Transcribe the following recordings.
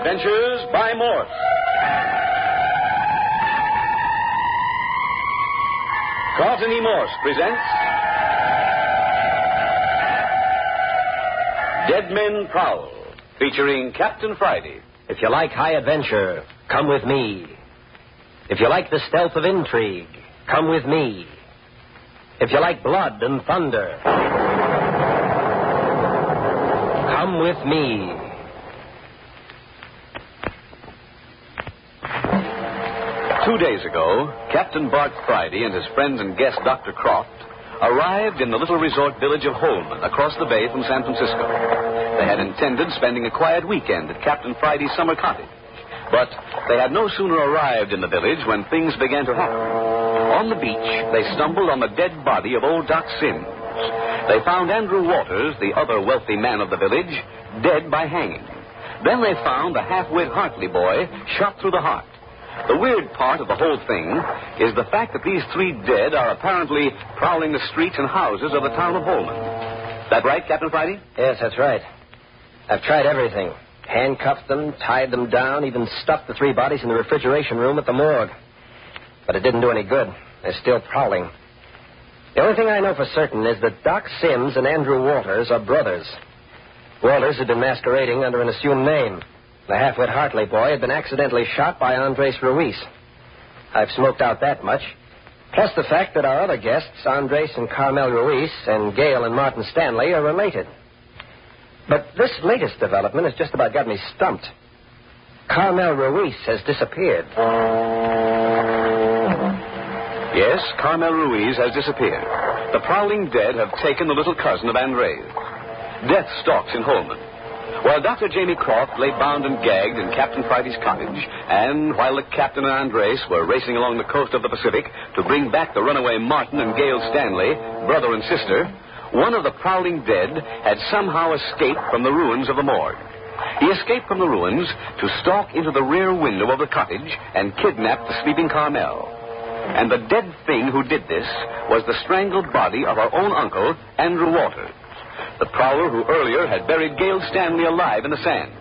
Adventures by Morse. Carlton E. Morse presents Dead Men Prowl, featuring Captain Friday. If you like high adventure, come with me. If you like the stealth of intrigue, come with me. If you like blood and thunder, come with me. Two days ago, Captain Bart Friday and his friend and guest, Dr. Croft, arrived in the little resort village of Holman, across the bay from San Francisco. They had intended spending a quiet weekend at Captain Friday's summer cottage. But they had no sooner arrived in the village when things began to happen. On the beach, they stumbled on the dead body of old Doc Sims. They found Andrew Waters, the other wealthy man of the village, dead by hanging. Then they found the half-wit Hartley boy shot through the heart. The weird part of the whole thing is the fact that these three dead are apparently prowling the streets and houses of the town of Holman. That right, Captain Friday? Yes, that's right. I've tried everything. Handcuffed them, tied them down, even stuffed the three bodies in the refrigeration room at the morgue. But it didn't do any good. They're still prowling. The only thing I know for certain is that Doc Sims and Andrew Waters are brothers. Waters had been masquerading under an assumed name. The half-wit Hartley boy had been accidentally shot by Andres Ruiz. I've smoked out that much. Plus the fact that our other guests, Andres and Carmel Ruiz, and Gail and Martin Stanley, are related. But this latest development has just about got me stumped. Carmel Ruiz has disappeared. Yes, Carmel Ruiz has disappeared. The prowling dead have taken the little cousin of Andres. Death stalks in Holman. While Dr. Jamie Croft lay bound and gagged in Captain Friday's cottage, and while the captain and Andres were racing along the coast of the Pacific to bring back the runaway Martin and Gail Stanley, brother and sister, one of the prowling dead had somehow escaped from the ruins of the morgue. He escaped from the ruins to stalk into the rear window of the cottage and kidnap the sleeping Carmel. And the dead thing who did this was the strangled body of our own uncle, Andrew Waters, the prowler who earlier had buried Gail Stanley alive in the sand.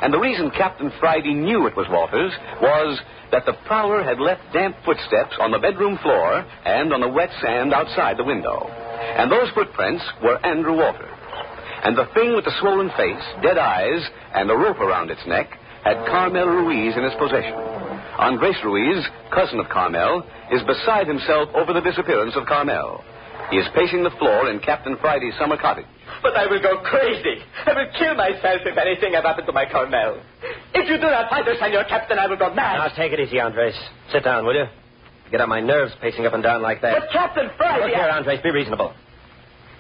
And the reason Captain Friday knew it was Waters was that the prowler had left damp footsteps on the bedroom floor and on the wet sand outside the window. And those footprints were Andrew Waters. And the thing with the swollen face, dead eyes, and a rope around its neck had Carmel Ruiz in his possession. Andres Ruiz, cousin of Carmel, is beside himself over the disappearance of Carmel. He is pacing the floor in Captain Friday's summer cottage. But I will go crazy. I will kill myself if anything had happened to my Carmel. If you do not find her, Senor Captain, I will go mad. Now, take it easy, Andres. Sit down, will you? Get on my nerves pacing up and down like that. But Captain Friday... Look here, Andres, be reasonable.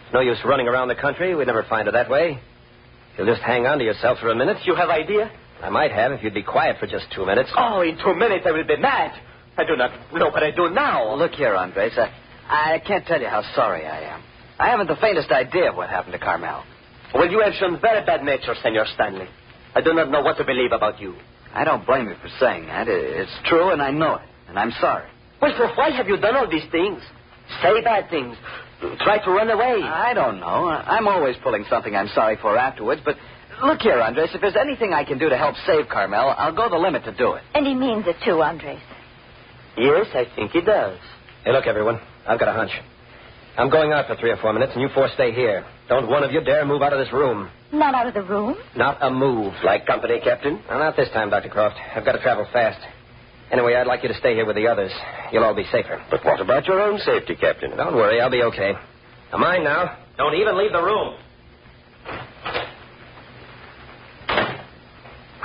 It's no use running around the country. We'd never find her that way. You'll just hang on to yourself for a minute. You have idea? I might have if you'd be quiet for just 2 minutes. Oh, in 2 minutes I will be mad. I do not know what I do now. Look here, Andres. I can't tell you how sorry I am. I haven't the faintest idea of what happened to Carmel. Well, you have shown very bad nature, Senor Stanley. I do not know what to believe about you. I don't blame you for saying that. It's true, and I know it. And I'm sorry. Well, so why have you done all these things? Say bad things. Try to run away. I don't know. I'm always pulling something I'm sorry for afterwards. But look here, Andres. If there's anything I can do to help save Carmel, I'll go the limit to do it. And he means it too, Andres. Yes, I think he does. Hey, look, everyone. I've got a hunch. I'm going out for 3 or 4 minutes, and you four stay here. Don't one of you dare move out of this room. Not out of the room? Not a move. Like company, Captain? Well, not this time, Dr. Croft. I've got to travel fast. Anyway, I'd like you to stay here with the others. You'll all be safer. But what about your own safety, Captain? Don't worry, I'll be okay. Now, mind now. Don't even leave the room.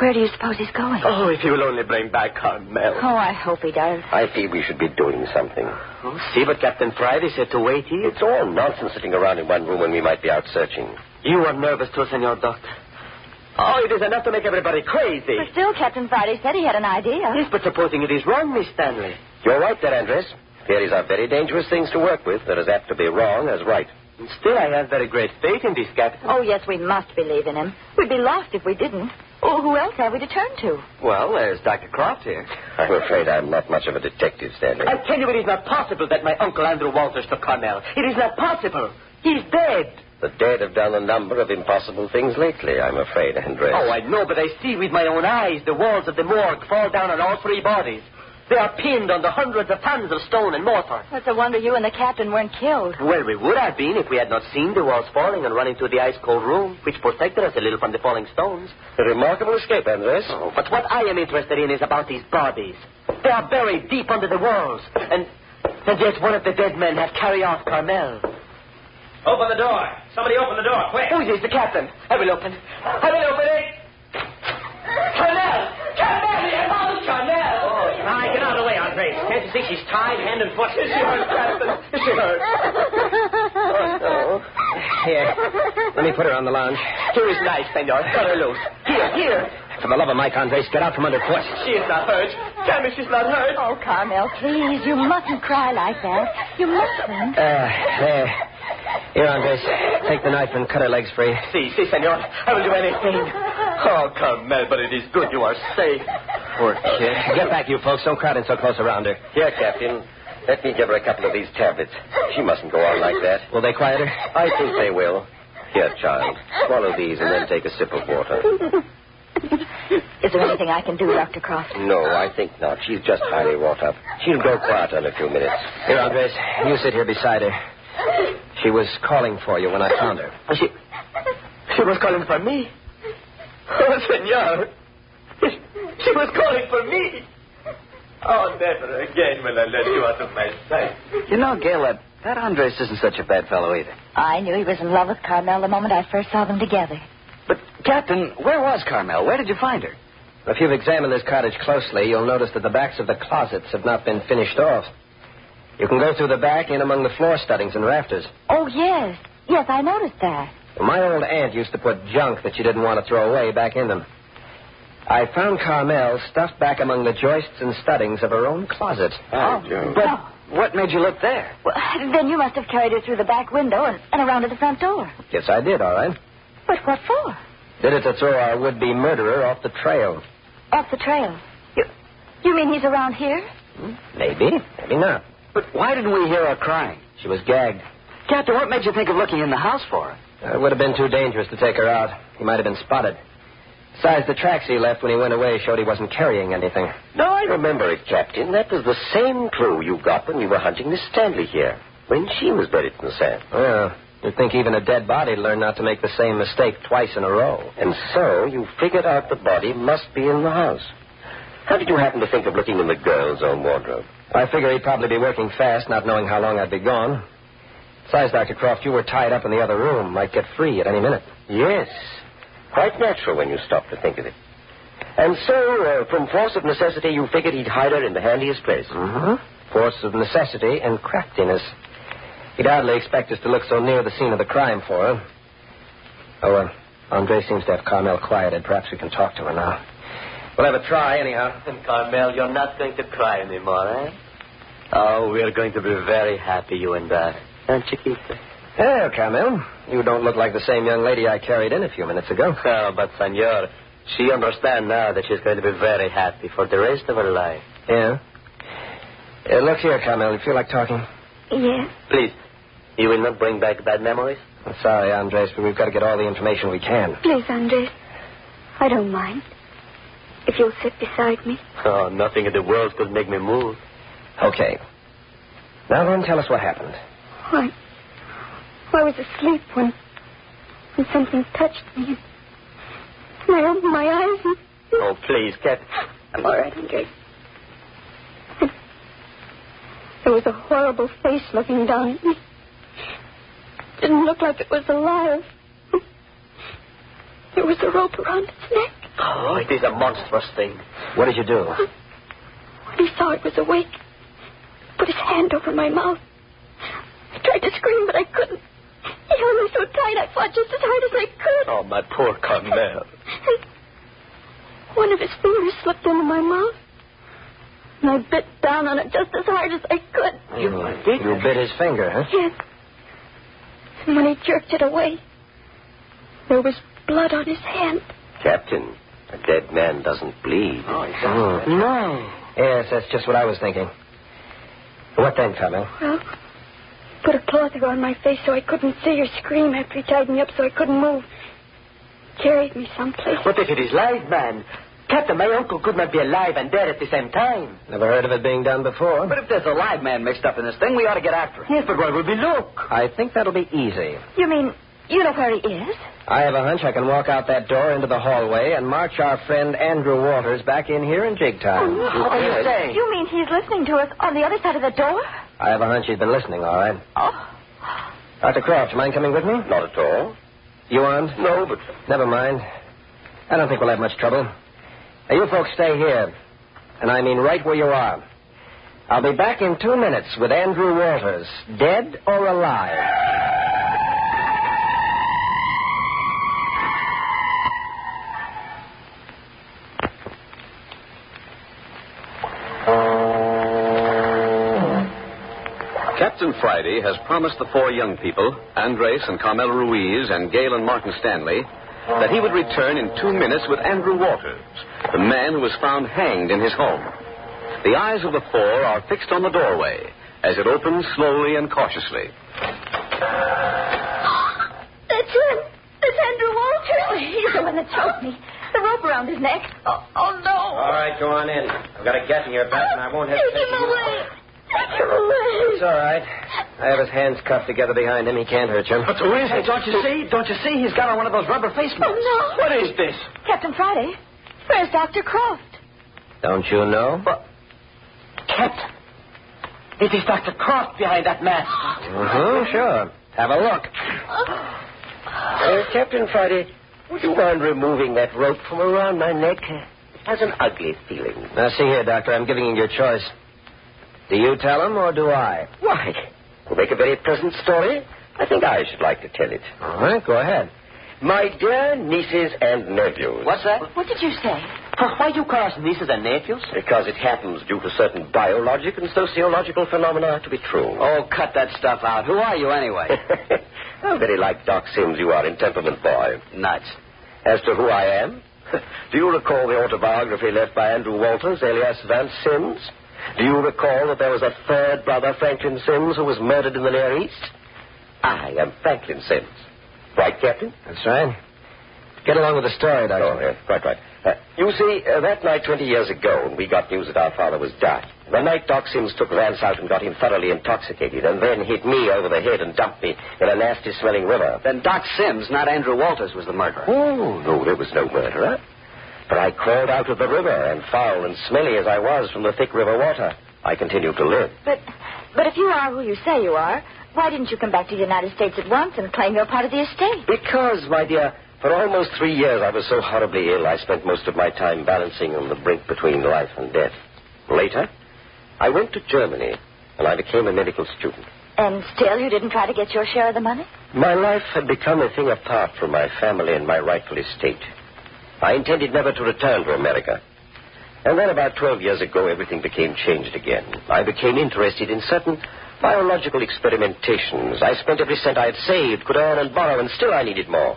Where do you suppose he's going? Oh, if he will only bring back Carmel. Oh, I hope he does. I feel we should be doing something. Oh, see what Captain Friday said to wait here? It's all nonsense sitting around in one room when we might be out searching. You are nervous too, Senor Doctor. Oh, it is enough to make everybody crazy. But still, Captain Friday said he had an idea. Yes, but supposing it is wrong, Miss Stanley. You're right there, Andres. Theories are very dangerous things to work with. They're as apt to be wrong as right. Still, I have very great faith in this Captain. Oh, yes, we must believe in him. We'd be lost if we didn't. Oh, who else have we to turn to? Well, there's Dr. Croft here. I'm afraid I'm not much of a detective, Stanley. I tell you, it is not possible that my Uncle Andrew Walters took Carmel. It is not possible. He's dead. The dead have done a number of impossible things lately, I'm afraid, Andres. Oh, I know, but I see with my own eyes the walls of the morgue fall down on all three bodies. They are pinned under hundreds of tons of stone and mortar. It's a wonder you and the captain weren't killed. Well, we would have been if we had not seen the walls falling and run into the ice-cold room, which protected us a little from the falling stones. A remarkable escape, Andres. Oh, but what I am interested in is about these bodies. They are buried deep under the walls. And yet one of the dead men has carried off Carmel. Open the door. Somebody open the door, quick. Who is the captain? I will open. I will open it. Carmel! Carmel! You found Carmel! Oh, now, get out of the way, Andres. Can't you see she's tied hand and foot? Is she hurt, Captain? Is she hurt? Oh, no. Here. Let me put her on the lounge. Here is nice, senor. Cut her loose. Here. For the love of Mike, Andres, get out from underfoot. She is not hurt. Tell me she's not hurt. Oh, Carmel, please. You mustn't cry like that. You mustn't. There. Here, Andres. Take the knife and cut her legs free. Si, senor. I will do anything. Oh, Carmel, but it is good you are safe. Poor kid. Get back, you folks. Don't crowd in so close around her. Here, Captain. Let me give her a couple of these tablets. She mustn't go on like that. Will they quiet her? I think they will. Here, child. Swallow these and then take a sip of water. Is there anything I can do, Dr. Croft? No, I think not. She's just highly wrought up. She'll grow quieter in a few minutes. Here, Andres. You sit here beside her. She was calling for you when I found her. She was calling for me? Oh, senor. She was calling for me. Oh, never again will I let you out of my sight. You know, Gail, that Andres isn't such a bad fellow either. I knew he was in love with Carmel the moment I first saw them together. But, Captain, where was Carmel? Where did you find her? If you've examined this cottage closely, you'll notice that the backs of the closets have not been finished off. You can go through the back in among the floor studdings and rafters. Oh, yes. Yes, I noticed that. My old aunt used to put junk that she didn't want to throw away back in them. I found Carmel stuffed back among the joists and studdings of her own closet. But what made you look there? Well, then you must have carried her through the back window and around to the front door. Yes, I did, all right. But what for? Did it to throw our would-be murderer off the trail. Off the trail? You mean he's around here? Maybe, maybe not. But why didn't we hear her crying? She was gagged. Captain, what made you think of looking in the house for her? It would have been too dangerous to take her out. He might have been spotted. Besides, the tracks he left when he went away showed he wasn't carrying anything. No, I remember it, Captain. That was the same clue you got when we were hunting Miss Stanley here, when she was buried in the sand. Well, you'd think even a dead body'd learn not to make the same mistake twice in a row. And so you figured out the body must be in the house. How did you happen to think of looking in the girl's own wardrobe? I figure he'd probably be working fast, not knowing how long I'd be gone. Besides, Dr. Croft, you were tied up in the other room. Might get free at any minute. Yes. Quite natural when you stop to think of it. And so, from force of necessity, you figured he'd hide her in the handiest place. Mm-hmm. Force of necessity and craftiness. He'd hardly expect us to look so near the scene of the crime for her. Oh, Andre seems to have Carmel quieted. Perhaps we can talk to her now. We'll have a try, anyhow. And Carmel, you're not going to cry anymore, eh? Oh, we're going to be very happy, you and I. And Chiquita. Well, Carmel, you don't look like the same young lady I carried in a few minutes ago. Oh, but, senor, she understands now that she's going to be very happy for the rest of her life. Yeah? Look here, Carmel. You feel like talking? Yes. Please, you will not bring back bad memories? I'm sorry, Andres, but we've got to get all the information we can. Please, Andres. I don't mind. If you'll sit beside me. Oh, nothing in the world could make me move. Okay. Now then, tell us what happened. I was asleep when something touched me. And I opened my eyes and... Oh, please, Captain. I'm all right, Andres. There was a horrible face looking down at me. It didn't look like it was alive. There was a rope around its neck. Oh, it is a monstrous thing. What did you do? When he saw it was awake, he put his hand over my mouth. I tried to scream, but I couldn't. He held me so tight, I fought just as hard as I could. Oh, my poor Carmel. One of his fingers slipped into my mouth, and I bit down on it just as hard as I could. You bit his finger, huh? Yes. And when he jerked it away, there was blood on his hand. Captain, a dead man doesn't bleed. No. Yes, that's just what I was thinking. What then, Carmel? Well, Put a cloth around my face so I couldn't see or scream after he tied me up so I couldn't move. Carried me someplace. What if it is live, man? Captain, my uncle could not be alive and dead at the same time. Never heard of it being done before. But if there's a live man mixed up in this thing, we ought to get after him. Yes, but where will we look? I think that'll be easy. You mean you know where he is? I have a hunch I can walk out that door into the hallway and march our friend Andrew Walters back in here in jig time. What are you saying? You mean he's listening to us on the other side of the door? I have a hunch he's been listening, all right. Oh. Dr. Croft, you mind coming with me? Not at all. You aren't? No, but... Never mind. I don't think we'll have much trouble. Now, you folks stay here. And I mean right where you are. I'll be back in 2 minutes with Andrew Walters, dead or alive. Captain Friday has promised the 4 young people, Andres and Carmel Ruiz and Gail and Martin Stanley, that he would return in 2 minutes with Andrew Walters, the man who was found hanged in his home. The eyes of the 4 are fixed on the doorway as it opens slowly and cautiously. That's him. That's Andrew Walters. Oh, he's the one that choked me. The rope around his neck. Oh, no. All right, go on in. I've got a gat in your back, and I won't hesitate. Take him away. Take him away. It's all right. I have his hands cuffed together behind him. He can't hurt you. But who is it? Don't you see? Don't you see? He's got on one of those rubber face masks. Oh, no. What is this? Captain Friday, where's Dr. Croft? Don't you know? But, Captain, it is Dr. Croft behind that mask. Sure. Have a look. Captain Friday, would you mind removing that rope from around my neck? It has an ugly feeling. Now, see here, Doctor. I'm giving you your choice. Do you tell him or do I? Why? To make a very pleasant story, I think I should like to tell it. All right, go ahead. My dear nieces and nephews. What's that? What did you say? Why do you call us nieces and nephews? Because it happens due to certain biologic and sociological phenomena to be true. Oh, cut that stuff out. Who are you anyway? How very like Doc Sims you are in temperament, boy. Nuts. As to who I am, do you recall the autobiography left by Andrew Walters, alias Vance Sims? Do you recall that there was a third brother, Franklin Sims, who was murdered in the Near East? I am Franklin Sims. Right, Captain? That's right. Get along with the story, Doctor. Oh, yes, quite right. You see, that night 20 years ago, when we got news that our father was dead, the night Doc Sims took Vance out and got him thoroughly intoxicated and then hit me over the head and dumped me in a nasty-smelling river. Then Doc Sims, not Andrew Walters, was the murderer. Oh, no, there was no murderer. But I crawled out of the river, and foul and smelly as I was from the thick river water, I continued to live. But if you are who you say you are, why didn't you come back to the United States at once and claim your part of the estate? Because, my dear, for almost 3 years I was so horribly ill, I spent most of my time balancing on the brink between life and death. Later, I went to Germany, and I became a medical student. And still you didn't try to get your share of the money? My life had become a thing apart from my family and my rightful estate. I intended never to return to America. And then about 12 years ago, everything became changed again. I became interested in certain biological experimentations. I spent every cent I had saved, could earn and borrow, and still I needed more.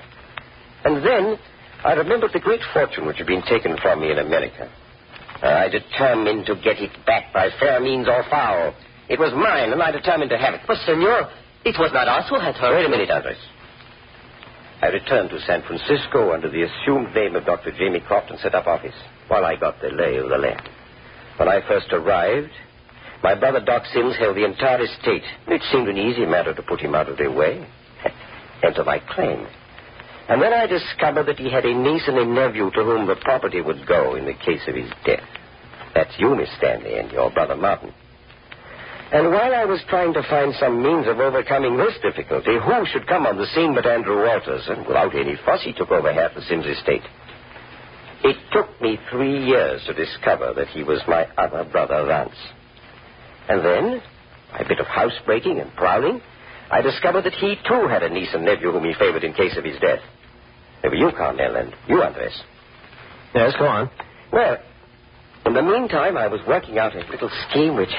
And then I remembered the great fortune which had been taken from me in America. I determined to get it back by fair means or foul. It was mine, and I determined to have it. But, senor, it was not us who had heard. Wait a minute, Andres. I returned to San Francisco under the assumed name of Dr. Jamie Croft and set up office while I got the lay of the land. When I first arrived, my brother Doc Sims held the entire estate. It seemed an easy matter to put him out of their way. Enter my claim. And then I discovered that he had a niece and a nephew to whom the property would go in the case of his death. That's you, Miss Stanley, and your brother Martin. And while I was trying to find some means of overcoming this difficulty, who should come on the scene but Andrew Walters? And without any fuss, he took over half the Sims estate. It took me 3 years to discover that he was my other brother, Vance. And then, by a bit of housebreaking and prowling, I discovered that he, too, had a niece and nephew whom he favored in case of his death. They were you, Carmel, and you, Andres. Yes, go on. Well, in the meantime, I was working out a little scheme which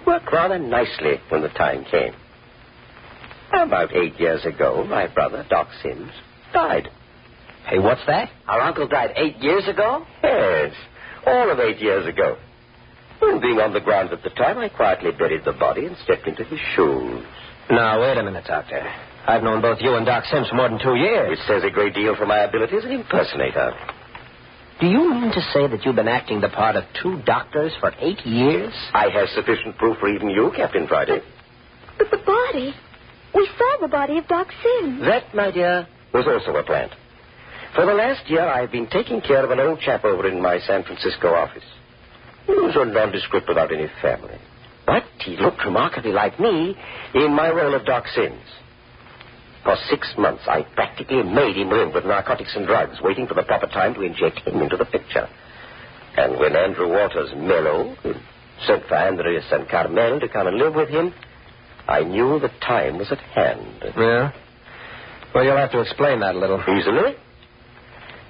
worked rather nicely when the time came. About 8 years ago, my brother, Doc Sims, died. Hey, what's that? Our uncle died 8 years ago? Yes, all of 8 years ago. And being on the ground at the time, I quietly buried the body and stepped into his shoes. Now, wait a minute, Doctor. I've known both you and Doc Sims for more than 2 years. Which says a great deal for my ability as an impersonator. Do you mean to say that you've been acting the part of 2 doctors for 8 years? I have sufficient proof for even you, Captain Friday. But the body. We saw the body of Doc Sims. That, my dear, was also a plant. For the last year, I've been taking care of an old chap over in my San Francisco office. He was a nondescript without any family. But he looked remarkably like me in my role of Doc Sims. For 6 months, I practically made him live with narcotics and drugs, waiting for the proper time to inject him into the picture. And when Andrew Walters mellowed and sent for Andres and Carmel to come and live with him, I knew the time was at hand. Yeah? Well, you'll have to explain that a little. Easily.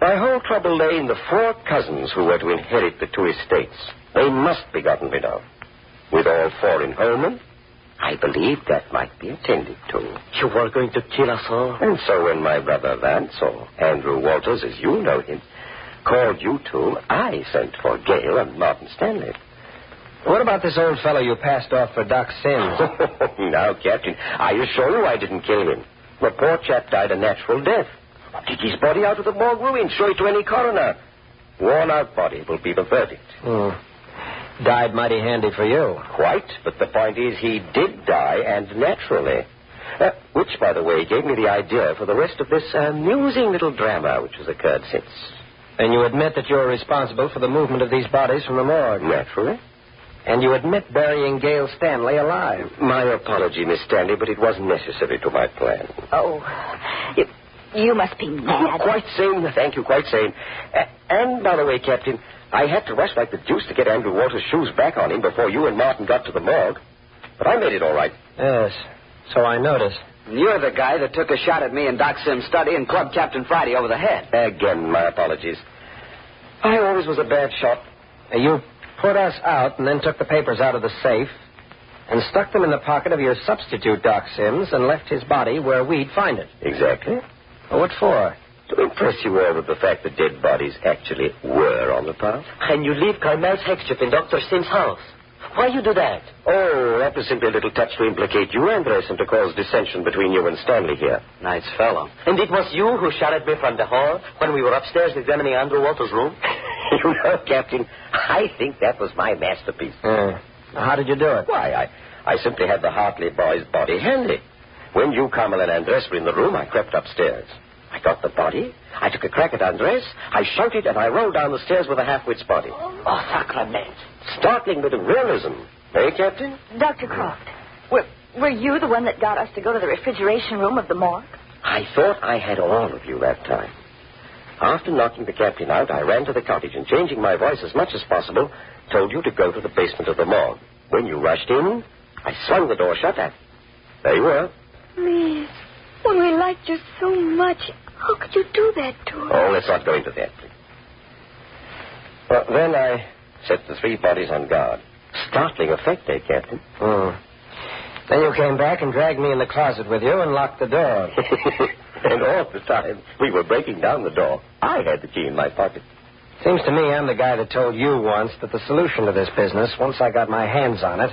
My whole trouble lay in the 4 cousins who were to inherit the 2 estates. They must be gotten rid of. With all 4 in Holman, I believed that might be attended to. You were going to kill us all? And so when my brother Vance, or Andrew Walters, as you know him, called you 2, I sent for Gale and Martin Stanley. What about this old fellow you passed off for Doc Sims? Now, Captain, I assure you I didn't kill him. The poor chap died a natural death. Dig his body out of the morgue ruin, show it to any coroner. Worn-out body will be the verdict. Died mighty handy for you. Quite, but the point is he did die, and naturally. Which, by the way, gave me the idea for the rest of this amusing little drama which has occurred since. And you admit that you're responsible for the movement of these bodies from the morgue? Naturally. And you admit burying Gale Stanley alive? My apology, Miss Stanley, but it wasn't necessary to my plan. Oh, you must be mad. Quite sane, thank you, quite sane. And, by the way, Captain, I had to rush like the deuce to get Andrew Walters' shoes back on him before you and Martin got to the morgue. But I made it all right. Yes, so I noticed. You're the guy that took a shot at me in Doc Sims' study and clubbed Captain Friday over the head. Again, my apologies. I always was a bad shot. You put us out and then took the papers out of the safe and stuck them in the pocket of your substitute, Doc Sims, and left his body where we'd find it. Exactly. Well, what for? To impress you all with the fact that dead bodies actually were on the path. And you leave Carmel's handkerchief in Dr. Sims' house. Why you do that? Oh, that was simply a little touch to implicate you, Andres, and to cause dissension between you and Stanley here. Nice fellow. And it was you who shot at me from the hall when we were upstairs examining Andrew Walters' room? You know, Captain, I think that was my masterpiece. How did you do it? Why, I simply had the Hartley boy's body handy. When you, Carmel, and Andres were in the room, I crept upstairs. I got the body. I took a crack at Andres. I shouted, and I rolled down the stairs with a half-wit's body. Oh, sacrament. Startling with realism. Eh, Captain? Dr. Croft, were you the one that got us to go to the refrigeration room of the morgue? I thought I had all of you that time. After knocking the captain out, I ran to the cottage and, changing my voice as much as possible, told you to go to the basement of the morgue. When you rushed in, I swung the door shut and there you were. Please, when we liked you so much, how could you do that to us? Oh, let's not go into that, please. Well, then I set the 3 bodies on guard. Startling effect, eh, Captain? Then you came back and dragged me in the closet with you and locked the door. And all the time we were breaking down the door, I had the key in my pocket. Seems to me I'm the guy that told you once that the solution to this business, once I got my hands on it,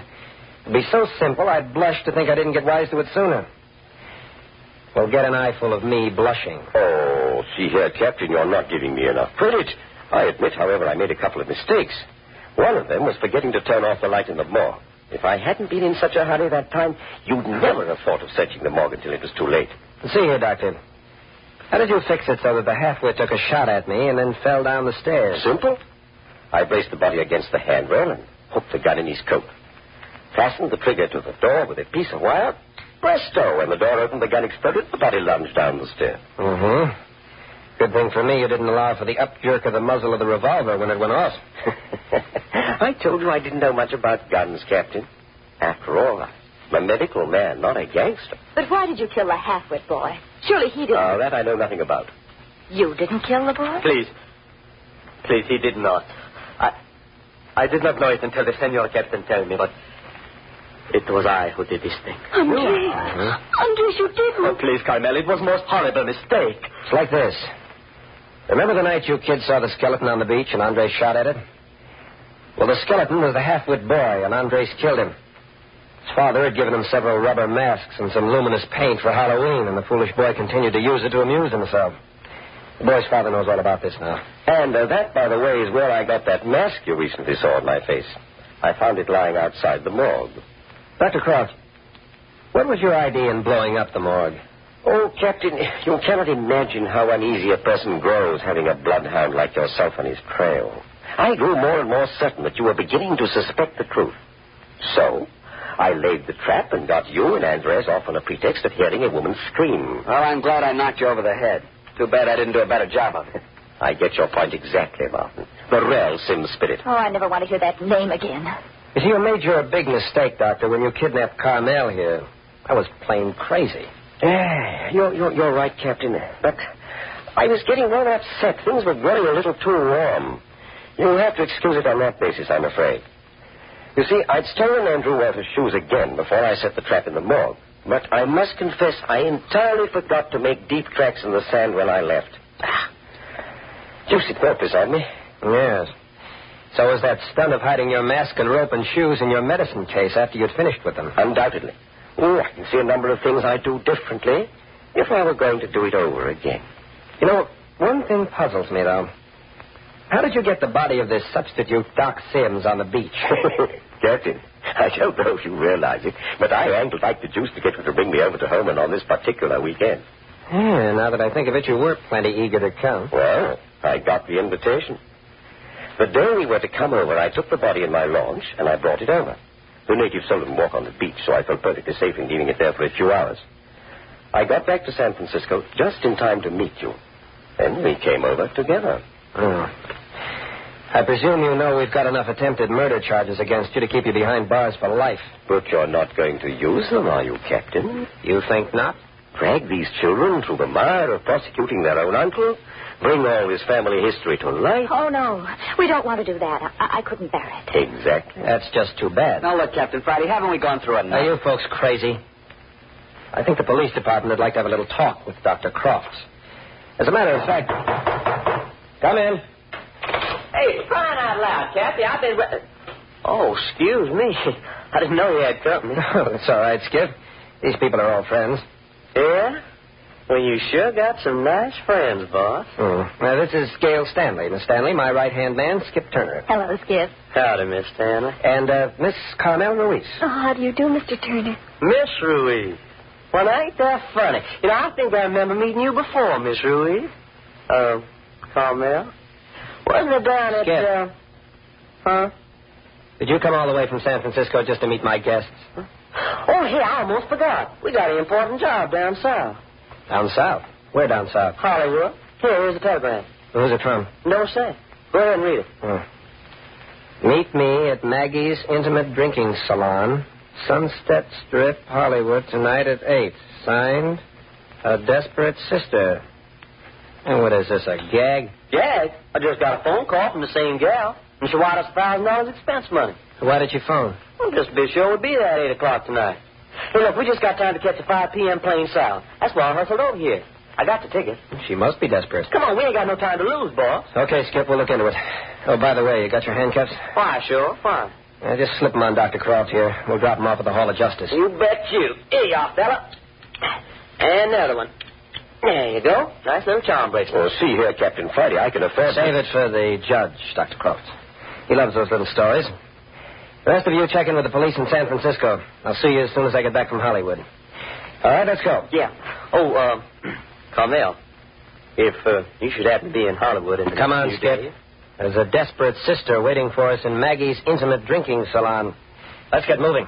would be so simple I'd blush to think I didn't get wise to it sooner. Well, get an eyeful of me blushing. Oh, see here, Captain, you're not giving me enough credit. I admit, however, I made a couple of mistakes. One of them was forgetting to turn off the light in the morgue. If I hadn't been in such a hurry that time, you'd never have thought of searching the morgue until it was too late. See here, Doctor. How did you fix it so that the half-wit took a shot at me and then fell down the stairs? Simple. I braced the body against the handrail and hooked the gun in his coat. Fastened the trigger to the door with a piece of wire. Presto! When the door opened, the gun exploded, the body lunged down the stair. Good thing for me you didn't allow for the up-jerk of the muzzle of the revolver when it went off. I told you I didn't know much about guns, Captain. After all, I'm a medical man, not a gangster. But why did you kill the half-wit boy? Surely he didn't. Oh, that I know nothing about. You didn't kill the boy? Please, he did not. I did not know it until the Senor Captain told me, but it was I who did this thing. Andres. Andres, you didn't. Oh, please, Carmel, it was a most horrible mistake. It's like this. Remember the night you kids saw the skeleton on the beach and Andres shot at it? Well, the skeleton was the half-wit boy, and Andres killed him. His father had given him several rubber masks and some luminous paint for Halloween, and the foolish boy continued to use it to amuse himself. The boy's father knows all about this now. And that, by the way, is where I got that mask you recently saw on my face. I found it lying outside the morgue. Dr. Croft, what was your idea in blowing up the morgue? Oh, Captain, you cannot imagine how uneasy a person grows having a bloodhound like yourself on his trail. I grew more and more certain that you were beginning to suspect the truth. So, I laid the trap and got you and Andres off on a pretext of hearing a woman scream. Well, I'm glad I knocked you over the head. Too bad I didn't do a better job of it. I get your point exactly, Martin. The real Sim Spirit. Oh, I never want to hear that name again. You see, you made a big mistake, Doctor, when you kidnapped Carmel here. I was plain crazy. Yeah, you're right, Captain. But I was getting rather upset. Things were growing a little too warm. You'll have to excuse it on that basis, I'm afraid. You see, I'd stolen Andrew Walter's shoes again before I set the trap in the morgue. But I must confess I entirely forgot to make deep tracks in the sand when I left. Juicy thought this on me. Yes. So was that stunt of hiding your mask and rope and shoes in your medicine case after you'd finished with them? Undoubtedly. Oh, I can see a number of things I'd do differently if I were going to do it over again. You know, one thing puzzles me, though. How did you get the body of this substitute Doc Sims on the beach? Captain, I don't know if you realize it, but I angled like the juice to get you to bring me over to Holman on this particular weekend. Yeah, now that I think of it, you were plenty eager to come. Well, I got the invitation. The day we were to come over, I took the body in my launch, and I brought it over. The natives seldom walk on the beach, so I felt perfectly safe in leaving it there for a few hours. I got back to San Francisco just in time to meet you. Then we came over together. Oh. I presume you know we've got enough attempted murder charges against you to keep you behind bars for life. But you're not going to use them, are you, Captain? You think not? Drag these children through the mire of prosecuting their own uncle? Bring all his family history to light? Oh, no. We don't want to do that. I couldn't bear it. Exactly. That's just too bad. Now, look, Captain Friday, haven't we gone through enough? Are you folks crazy? I think the police department would like to have a little talk with Dr. Crofts. As a matter of fact... Come in. Hey, crying out loud, Cappy, I've been... Oh, excuse me. I didn't know you had company. Oh, it's all right, Skip. These people are all friends. Yeah? Well, you sure got some nice friends, boss. Well, this is Gail Stanley. Miss Stanley, my right-hand man, Skip Turner. Hello, Skip. Howdy, Miss Stanley. And Miss Carmel Ruiz. Oh, how do you do, Mr. Turner? Miss Ruiz. Well, ain't that funny? You know, I think I remember meeting you before, Miss Ruiz. Carmel? Wasn't it down at, Skip. Huh? Did you come all the way from San Francisco just to meet my guests? Oh, hey, I almost forgot. We got an important job down south. Down south? Where down south? Hollywood. Here's a telegram. Who's it from? No say. Go ahead and read it. Meet me at Maggie's Intimate Drinking Salon, Sunset Strip, Hollywood, tonight at 8. Signed, A Desperate Sister. And what is this, a gag? Gag? I just got a phone call from the same gal, and she wanted us $1,000 expense money. Why did you phone? Well, just to be sure we'd be there at 8 o'clock tonight. Hey, look, we just got time to catch a 5 p.m. plane south. That's why I hustled over here. I got the ticket. She must be desperate. Come on, we ain't got no time to lose, boss. Okay, Skip, we'll look into it. Oh, by the way, you got your handcuffs? Why, sure, fine. Just slip them on Dr. Croft here. We'll drop them off at the Hall of Justice. You bet you. Here you are, fella. And another one. There you go. Nice little charm bracelet. Well, see here, Captain Friday, I can afford... Save it for the judge, Dr. Croft. He loves those little stories. The rest of you check in with the police in San Francisco. I'll see you as soon as I get back from Hollywood. All right, let's go. Yeah. Oh, Carmel, if you should happen to be in Hollywood in the Come on, next Skip. few days. There's a desperate sister waiting for us in Maggie's Intimate Drinking Salon. Let's get moving.